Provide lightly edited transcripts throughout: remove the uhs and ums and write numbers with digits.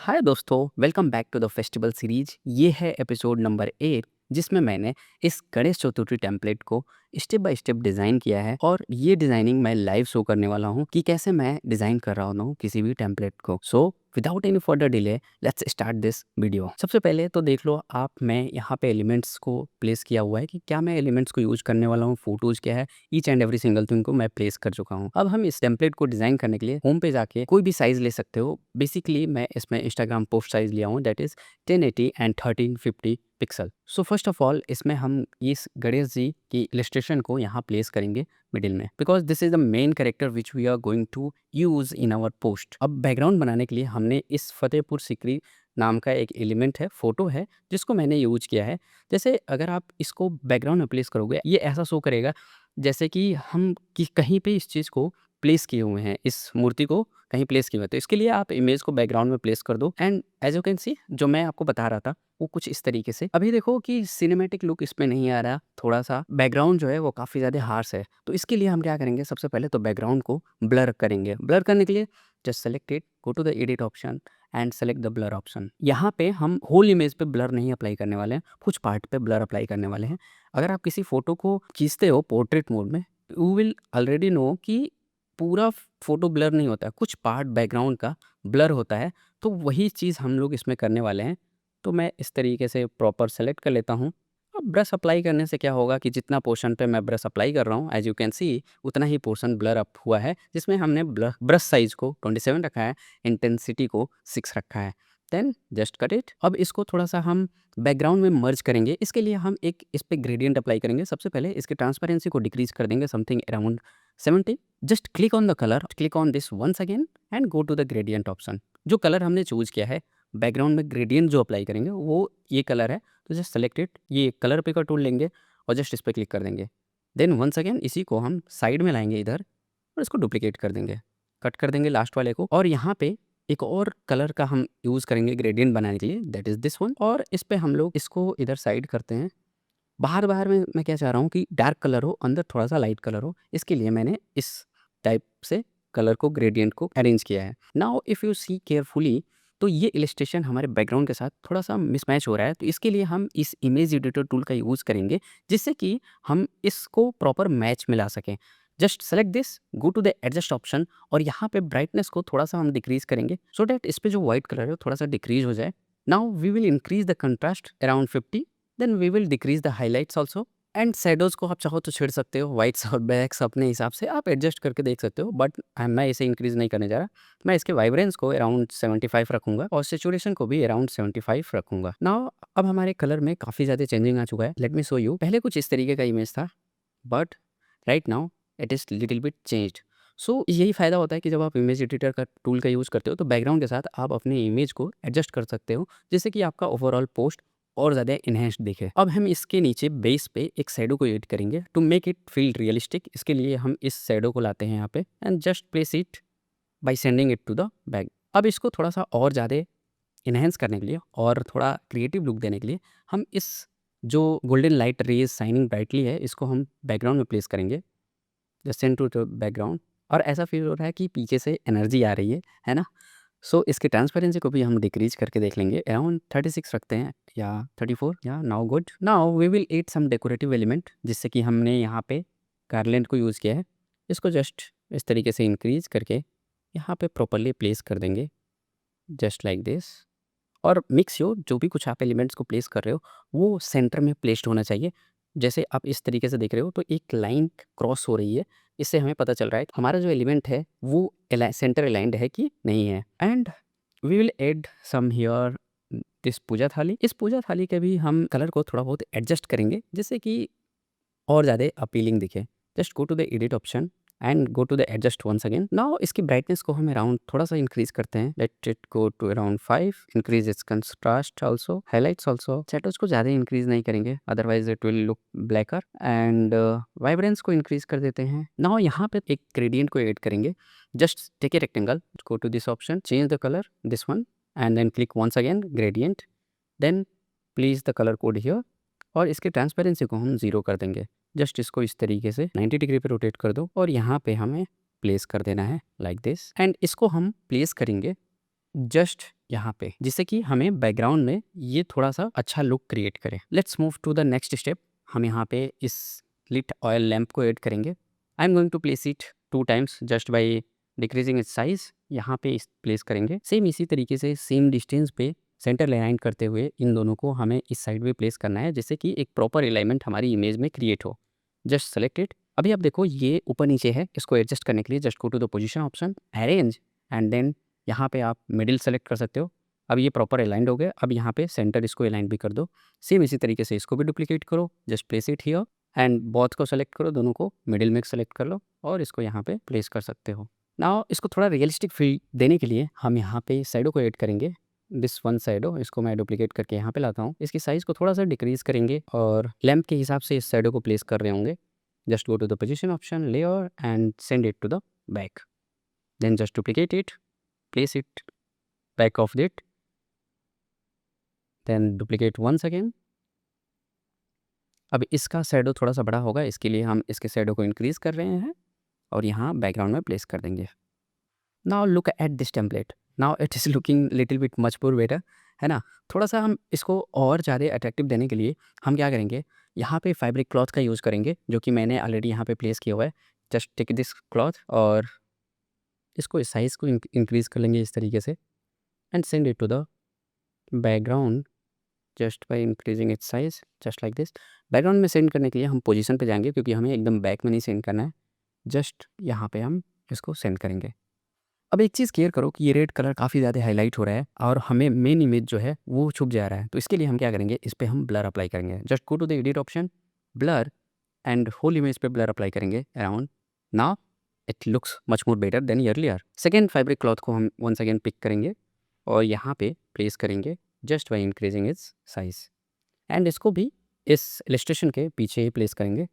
हाय दोस्तों, welcome back to the festival series. ये है एपिसोड नंबर 8 जिसमें मैंने इस गणेश चतुर्थी टेम्पलेट को स्टेप बाय स्टेप डिज़ाइन किया है और ये डिज़ाइनिंग मैं लाइव शो करने वाला हूँ कि कैसे मैं डिज़ाइन कर रहा हूँ किसी भी टेम्पलेट को। So without any further delay let's start this video. सबसे पहले तो देख लो आप, मैं यहाँ पे एलिमेंट्स को प्लेस किया हुआ है कि क्या मैं एलिमेंट्स को यूज करने वाला हूँ, फोटोज क्या है, each and every single thing को मैं प्लेस कर चुका हूँ। अब हम इस टेम्पलेट को डिज़ाइन करने के लिए होम पे जाके कोई भी साइज़ ले सकते हो। बेसिकली मैं इसमें इंस्टाग्राम पोस्ट साइज़ लिया हूँ, that is 1080 and 1350 pixel. So first of all इसमें हम इस गणेश जी की इलस्ट्रेशन को यहाँ प्लेस करेंगे मिडिल में, because this is the main character which we are going to use in our post. अब बैकग्राउंड बनाने के लिए हमने इस फतेहपुर सिकरी नाम का एक एलिमेंट है, फोटो है, जिसको मैंने यूज किया है। जैसे अगर आप इसको बैकग्राउंड में प्लेस करोगे ये ऐसा शो करेगा जैसे कि हम कहीं पे इस चीज़ को प्लेस किए हुए हैं, इस मूर्ति को कहीं प्लेस किए हुए हैं। तो इसके लिए आप इमेज को बैकग्राउंड में प्लेस कर दो and as you can see जो मैं आपको बता रहा था वो कुछ इस तरीके से। अभी देखो कि सिनेमैटिक लुक इसमें नहीं आ रहा, थोड़ा-सा बैकग्राउंड जो है वो काफ़ी ज़्यादा हार्श है। तो इसके लिए हम क्या करेंगे, सबसे पहले तो बैकग्राउंड को ब्लर करेंगे। ब्लर करने के लिए just select it, go to the edit option and select the blur option. यहाँ पे हम होल इमेज पे ब्लर नहीं अप्लाई करने वाले हैं, कुछ पार्ट पे ब्लर अप्लाई करने वाले हैं। अगर आप किसी फ़ोटो को खींचते हो पोर्ट्रेट मोड में, यू विल ऑलरेडी नो कि पूरा फ़ोटो ब्लर नहीं होता है, कुछ पार्ट बैकग्राउंड का ब्लर होता है। तो वही चीज़ हम लोग इसमें करने वाले हैं। तो मैं इस तरीके से प्रॉपर सेलेक्ट कर लेता हूँ। अब ब्रश अप्लाई करने से क्या होगा कि जितना पोर्शन पे मैं ब्रश अप्लाई कर रहा हूँ, एज़ यू कैन सी उतना ही पोर्शन ब्लर अप हुआ है, जिसमें हमने ब्रश साइज़ को 27 रखा है, इंटेंसिटी को 6 रखा है। Then just cut it. अब इसको थोड़ा-सा हम बैकग्राउंड में मर्ज करेंगे। इसके लिए हम एक इस पे ग्रेडिएंट अप्लाई करेंगे। सबसे पहले इसकी ट्रांसपेरेंसी को डिक्रीज़ कर देंगे something around 70। Just click on the colour, click on this once again and go to the gradient option. जो कलर हमने चूज़ किया है, बैकग्राउंड में ग्रेडिएंट जो अप्लाई करेंगे वो ये कलर है। तो जस्ट सेलेक्ट इट, ये कलर पिकर टूल लेंगे और जस्ट इस पे क्लिक कर देंगे। देन वंस अगेन इसी को हम साइड में लाएँगे इधर और इसको डुप्लिकेट कर देंगे। कट कर देंगे लास्ट वाले को और यहाँ पे एक और कलर का हम यूज़ करेंगे ग्रेडिएंट बनाने के लिए, दैट इज़ दिस वन। और इस पे हम लोग इसको इधर साइड करते हैं। बाहर-बाहर में मैं क्या चाह रहा हूँ कि डार्क कलर हो, अंदर थोड़ा-सा लाइट कलर हो। इसके लिए मैंने इस टाइप से कलर को, ग्रेडिएंट को अरेंज किया है। Now if you see carefully तो ये इलस्ट्रेशन हमारे बैकग्राउंड के साथ थोड़ा-सा मिसमैच हो रहा है। तो इसके लिए हम इस इमेज एडिटर टूल का यूज़ करेंगे, जिससे कि हम इसको प्रॉपर मैच मिला सकें। Just select this, go to the adjust option और यहाँ पे ब्राइटनेस को थोड़ा-सा हम डिक्रीज़ करेंगे सो दैट इस पे जो व्हाइट कलर है वो थोड़ा-सा डिक्रीज़ हो जाए। Now we will increase the contrast around 50, then we will decrease the highlights also and shadows को आप चाहो तो छेड़ सकते हो, व्हाइट्स और ब्लैक्स अपने हिसाब से आप एडजस्ट करके देख सकते हो। बट मैं इसे इंक्रीज़ नहीं करने जा रहा। मैं इसके वाइब्रेंस को अराउंड 75 रखूँगा और सैचुरेशन को भी अराउंड 75 रखूँगा। नाउ अब हमारे कलर में काफ़ी ज़्यादा चेंजिंग आ चुका है। Let me show you. पहले कुछ इस तरीके का इमेज था, but right now it is little bit changed. So यही फ़ायदा होता है कि जब आप इमेज एडिटर का टूल का यूज़ करते हो तो बैकग्राउंड के साथ आप अपने इमेज को एडजस्ट कर सकते हो, जिससे कि आपका ओवरऑल पोस्ट और ज़्यादा एनहांस्ड दिखे। अब हम इसके नीचे बेस पे एक शैडो को ऐड करेंगे to make it feel realistic. इसके लिए हम इस शैडो को लाते हैं यहाँ पे and just place it by sending it to the back. अब इसको थोड़ा-सा और ज़्यादा एनहांस करने के लिए और थोड़ा क्रिएटिव लुक देने के लिए हम इस जो golden light rays shining brightly है, इसको हम बैकग्राउंड में प्लेस करेंगे। Just send to the background और ऐसा फ़ील हो रहा है कि पीछे से एनर्जी आ रही है ना? सो इसकी ट्रांसपेरेंसी को भी हम डिक्रीज़ करके देख लेंगे, अराउंड 36 रखते हैं या 34। या now good. Now we will add some decorative element, जिससे कि हमने यहाँ पे गार्लैंड को यूज़ किया है। इसको जस्ट इस तरीके से इंक्रीज़ करके यहाँ पे प्रॉपर्ली प्लेस कर देंगे, जस्ट लाइक दिस। और मेक श्योर जो भी कुछ आप एलिमेंट्स को प्लेस कर रहे हो वो सेंटर में प्लेस्ड होना चाहिए। जैसे आप इस तरीके से देख रहे हो तो एक लाइन क्रॉस हो रही है, इससे हमें पता चल रहा है कि हमारा जो एलिमेंट है वो सेंटर अलाइंड है कि नहीं है। And we will add some here this puja thali. इस पूजा थाली के भी हम कलर को थोड़ा बहुत एडजस्ट करेंगे, जिससे कि और ज़्यादा अपीलिंग दिखे। Just go to the edit option and go to the adjust once again. Now इसकी ब्राइटनेस को हम अराउंड थोड़ा-सा इंक्रीज़ करते हैं। Let it go to around 5। Increase its contrast also, highlights also. Shadows को ज़्यादा इंक्रीज़ नहीं करेंगे, otherwise it will look blacker. And vibrance को इंक्रीज़ कर देते हैं। नाउ यहाँ पे एक ग्रेडिएंट को ऐड करेंगे। Just take a rectangle, go to this option, change the colour, this one and then click once again gradient, then place the colour code here और इसकी ट्रांसपेरेंसी को हम 0 कर देंगे। जस्ट इसको इस तरीके से 90 डिग्री पे रोटेट कर दो और यहाँ पे हमें प्लेस कर देना है लाइक दिस। एंड इसको हम प्लेस करेंगे जस्ट यहाँ पे, जिससे कि हमें बैकग्राउंड में ये थोड़ा सा अच्छा लुक क्रिएट करे। Let's move to the next step. हम यहाँ पे इस लिट ऑयल लैम्प को ऐड करेंगे। I am going to place it 2 times just by decreasing its size. यहाँ पे इस प्लेस करेंगे। सेम इसी तरीके से सेम डिस्टेंस पे सेंटर अलाइन करते हुए इन दोनों को हमें इस साइड पे प्लेस करना है, जिससे कि एक प्रॉपर अलाइनमेंट हमारी इमेज में क्रिएट हो। Just select it. अभी आप देखो ये ऊपर नीचे है, इसको एडजस्ट करने के लिए just go to the position option, arrange, and then यहाँ पे आप मिडिल सेलेक्ट कर सकते हो। अब ये प्रॉपर अलाइंड हो गया। अब यहाँ पे सेंटर इसको अलाइन भी कर दो। सेम इसी तरीके से इसको भी डुप्लीकेट करो, just place it here and both को सेलेक्ट करो, दोनों को मिडिल में सेलेक्ट कर लो और इसको यहाँ पे प्लेस कर सकते हो। नाउ इसको थोड़ा रियलिस्टिक फील देने के लिए हम यहाँ पे साइडों को ऐड करेंगे। दिस वन साइडो, इसको मैं डुप्लीकेट करके यहाँ पे लाता हूँ। इसकी साइज़ को थोड़ा सा डिक्रीज़ करेंगे और लैंप के हिसाब से इस साइडों को प्लेस कर रहे होंगे। Just go to the position option, layer and send it to the back, then just duplicate it, place it back of it, then duplicate once again। अब इसका शैडो थोड़ा सा बड़ा होगा, इसके लिए हम इसके शैडो को इंक्रीज कर रहे हैं और यहाँ बैकग्राउंड में प्लेस कर देंगे। Now look at this template, now it is looking little bit much more better, है ना। थोड़ा सा हम इसको और ज़्यादा अट्रैक्टिव देने के लिए हम क्या करेंगे, यहाँ पे फैब्रिक क्लॉथ का यूज़ करेंगे, जो कि मैंने ऑलरेडी यहाँ पे प्लेस किया हुआ है। जस्ट टेक दिस क्लॉथ और इसको इस साइज़ को इंक्रीज़ कर लेंगे इस तरीके से and send it to the background just by increasing its size just like this. Background में सेंड करने के लिए हम पोजीशन पे जाएंगे, क्योंकि हमें एकदम बैक में नहीं सेंड करना है। जस्ट यहाँ पे हम इसको सेंड करेंगे। अब एक चीज़ क्लियर करो कि ये रेड कलर काफ़ी ज़्यादा हाईलाइट हो रहा है और हमें मेन इमेज जो है वो छुप जा रहा है। तो इसके लिए हम क्या करेंगे, इस पर हम ब्लर अप्लाई करेंगे। Just go to the edit option, blur, and whole image पे ब्लर अप्लाई करेंगे around. Now it looks much more better than earlier. Second fabric cloth को हम वंस अगेन पिक करेंगे और यहाँ पे प्लेस करेंगे just by increasing its size and इसको भी इस इलस्ट्रेशन के पीछे ही प्लेस करेंगे।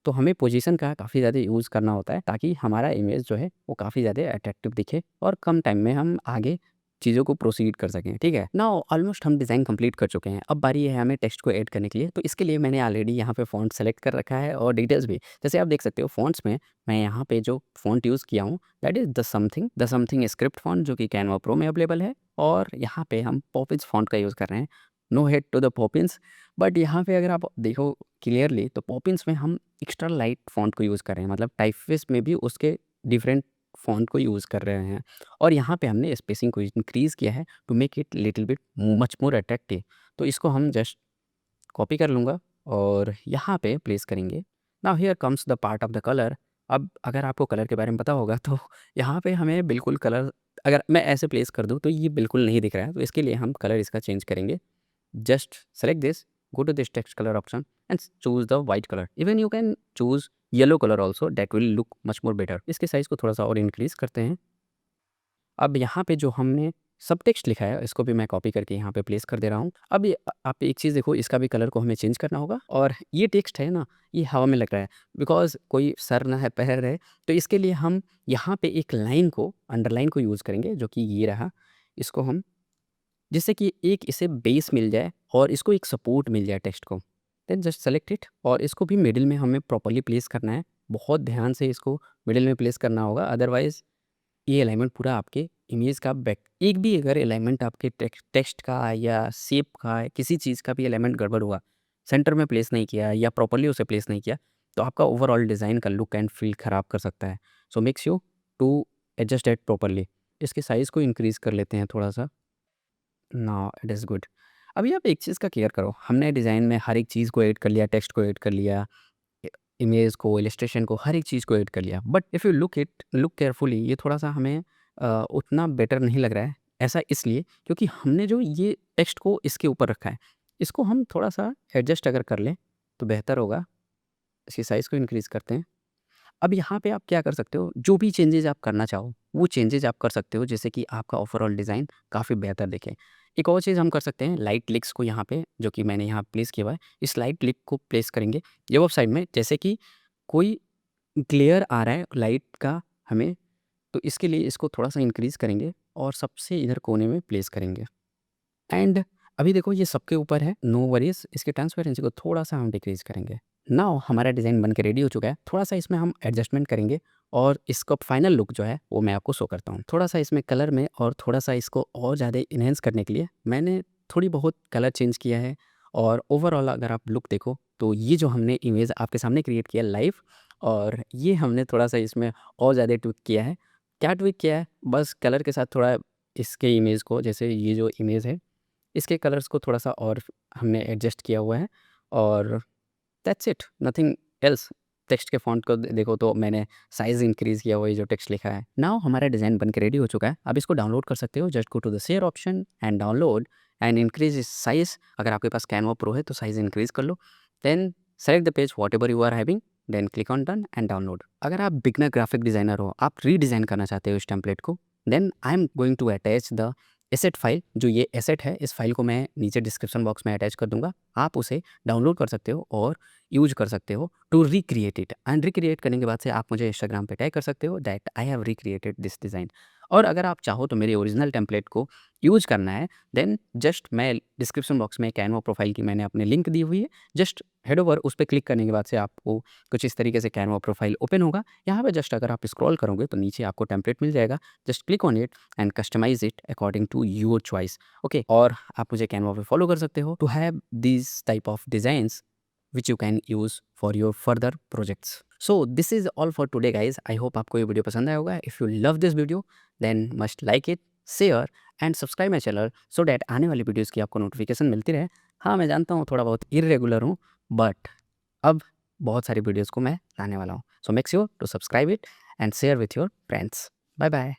तो हमें पोजीशन का काफ़ी ज़्यादा यूज़ करना होता है, ताकि हमारा इमेज जो है वो काफ़ी ज़्यादा अट्रैक्टिव दिखे और कम टाइम में हम आगे चीज़ों को प्रोसीड कर सकें। ठीक है, नाउ ऑलमोस्ट हम डिज़ाइन कंप्लीट कर चुके हैं। अब बारी है हमें टेक्स्ट को ऐड करने के लिए। तो इसके लिए मैंने ऑलरेडी यहाँ पे फ़ॉन्ट सेलेक्ट कर रखा है और डिटेल्स भी। जैसे आप देख सकते हो फ़ॉन्ट्स में मैं यहाँ पे जो फ़ॉन्ट यूज़ किया हूँ that is the something script font, जो कि कैनवा प्रो में अवेलेबल है। और यहाँ पे हम पॉपिंस फ़ॉन्ट का यूज़ कर रहे हैं। No head to the Poppins, but यहाँ पे अगर आप देखो क्लियरली तो पॉपिंस में हम एक्स्ट्रा लाइट फ़ॉन्ट को यूज़ कर रहे हैं। मतलब टाइपफेस में भी उसके डिफरेंट फ़ॉन्ट को यूज़ कर रहे हैं और यहाँ पे हमने स्पेसिंग को इंक्रीज़ किया है to make it little bit much more attractive. तो इसको हम जस्ट कॉपी कर लूँगा और यहाँ पे प्लेस करेंगे। Now here comes the part of the colour. अब अगर आपको कलर के बारे में पता होगा तो यहाँ पे हमें बिल्कुल कलर, अगर मैं ऐसे प्लेस कर दूँ तो ये बिल्कुल नहीं दिख रहा है। तो इसके लिए हम कलर इसका चेंज करेंगे। Just select this, go to this text color option and choose the white color. Even you can choose yellow color also, that will look much more better। इसके साइज को थोड़ा सा और इंक्रीज करते हैं। अब यहाँ पे जो हमने सब टेक्स्ट लिखा है इसको भी मैं कॉपी करके यहाँ पे प्लेस कर दे रहा हूँ। अब ये आप एक चीज़ देखो, इसका भी कलर को हमें चेंज करना होगा और ये टेक्स्ट है ना, ये हवा में लग रहा है बिकॉज कोई सर ना है पैर है। तो इसके लिए हम यहाँ पे एक लाइन को, अंडरलाइन को यूज़ करेंगे, जो कि ये रहा। इसको हम, जिससे कि एक इसे बेस मिल जाए और इसको एक सपोर्ट मिल जाए टेक्स्ट को। देन जस्ट सेलेक्ट इट और इसको भी मिडिल में हमें प्रॉपर्ली प्लेस करना है। बहुत ध्यान से इसको मिडिल में प्लेस करना होगा, अदरवाइज़ ये अलाइनमेंट पूरा आपके इमेज का बैक, एक भी अगर अलाइनमेंट आपके टेक्स्ट का या शेप का, किसी चीज़ का भी अलाइनमेंट गड़बड़ हुआ, सेंटर में प्लेस नहीं किया या प्रॉपर्ली उसे प्लेस नहीं किया, तो आपका ओवरऑल डिज़ाइन का लुक एंड फील ख़राब कर सकता है। So make sure to adjust it properly. इसके साइज़ को इंक्रीज़ कर लेते हैं थोड़ा सा। Now it is good. अभी आप एक चीज़ का केयर करो, हमने डिज़ाइन में हर एक चीज़ को ऐड कर लिया, टेक्स्ट को ऐड कर लिया, इमेज को, इलस्ट्रेशन को, हर एक चीज़ को ऐड कर लिया, but if you look carefully, ये थोड़ा सा हमें उतना बेटर नहीं लग रहा है। ऐसा इसलिए क्योंकि हमने जो ये टेक्स्ट को इसके ऊपर रखा है, इसको हम थोड़ा सा एडजस्ट अगर कर लें तो बेहतर होगा। इसकी साइज़ को इंक्रीज़ करते हैं। अब यहाँ पे आप क्या कर सकते हो, जो भी चेंजेज़ आप करना चाहो वो चेंजेज़ आप कर सकते हो, जिससे कि आपका ओवरऑल डिज़ाइन काफ़ी बेहतर दिखे। एक और चीज़ हम कर सकते हैं, लाइट लिक्स को यहाँ पे, जो कि मैंने यहाँ प्लेस किया हुआ है, इस लाइट लिक को प्लेस करेंगे ये वेब साइड में, जैसे कि कोई ग्लेयर आ रहा है लाइट का हमें, तो इसके लिए इसको थोड़ा सा इंक्रीज़ करेंगे और सबसे इधर कोने में प्लेस करेंगे। एंड अभी देखो ये सबके ऊपर है, नो वरीज़। इसकी ट्रांसपेरेंसी को थोड़ा सा हम डिक्रीज़ करेंगे। नाउ हमारा डिज़ाइन बन के रेडी हो चुका है। थोड़ा सा इसमें हम एडजस्टमेंट करेंगे और इसका फाइनल लुक जो है वो मैं आपको शो करता हूँ। थोड़ा सा इसमें कलर में और थोड़ा सा इसको और ज़्यादा इन्हेंस करने के लिए मैंने थोड़ी बहुत कलर चेंज किया है। और ओवरऑल अगर आप लुक देखो तो ये जो हमने इमेज आपके सामने क्रिएट किया लाइव, और ये हमने थोड़ा सा इसमें और ज़्यादा ट्विक किया है। क्या ट्विक किया है, बस कलर के साथ थोड़ा इसके इमेज को, जैसे ये जो इमेज है इसके कलर्स को थोड़ा सा और हमने एडजस्ट किया हुआ है, और that's it, nothing else. Text के फ़ॉन्ट को देखो तो मैंने साइज़ इंक्रीज़ किया हुआ है, ये जो टेक्स्ट लिखा है। नाउ हमारा डिज़ाइन बन के रेडी हो चुका है। अब इसको डाउनलोड कर सकते हो, just go to the share option and download and increase इस साइज़। अगर आपके पास कैनवा प्रो है तो साइज़ इंक्रीज़ कर लो। Then select the page whatever you are having, then click on done and download. अगर आप बिगिनर ग्राफिक डिज़ाइनर हो, आप रीडिज़ाइन करना चाहते हो इस टेम्पलेट को, then I am going to attach the asset file. जो ये एसेट है, इस फाइल को मैं नीचे डिस्क्रिप्शन बॉक्स में अटैच कर दूँगा। आप उसे डाउनलोड कर सकते हो और यूज़ कर सकते हो to recreate it. And recreate करने के बाद से आप मुझे इंस्टाग्राम पे टैग कर सकते हो that I have recreated this design. और अगर आप चाहो तो मेरे ओरिजिनल टेम्पलेट को यूज़ करना है, देन जस्ट मैं डिस्क्रिप्शन बॉक्स में कैनवा प्रोफाइल की मैंने अपनी लिंक दी हुई है। जस्ट हेड ओवर उस पे क्लिक करने के बाद से आपको कुछ इस तरीके से कैनवा प्रोफाइल ओपन होगा। यहाँ पे जस्ट अगर आप स्क्रॉल करोगे तो नीचे आपको टेम्पलेट मिल जाएगा। Just click on it and customise it according to your choice. Okay, और आप मुझे कैनवा पे फॉलो कर सकते हो to have this type of designs which you can use for your further projects. So this is all for today guys. I hope आपको ये video पसंद आया होगा. If you love this video then must like it, share and subscribe my channel so that आने वाली videos की आपको notification मिलती रहे. हाँ, मैं जानता हूँ थोड़ा बहुत इर्रेगुलर हूँ, बट अब बहुत सारी वीडियोज़ को मैं लाने वाला हूँ. So make sure to subscribe it and share with your friends. Bye bye.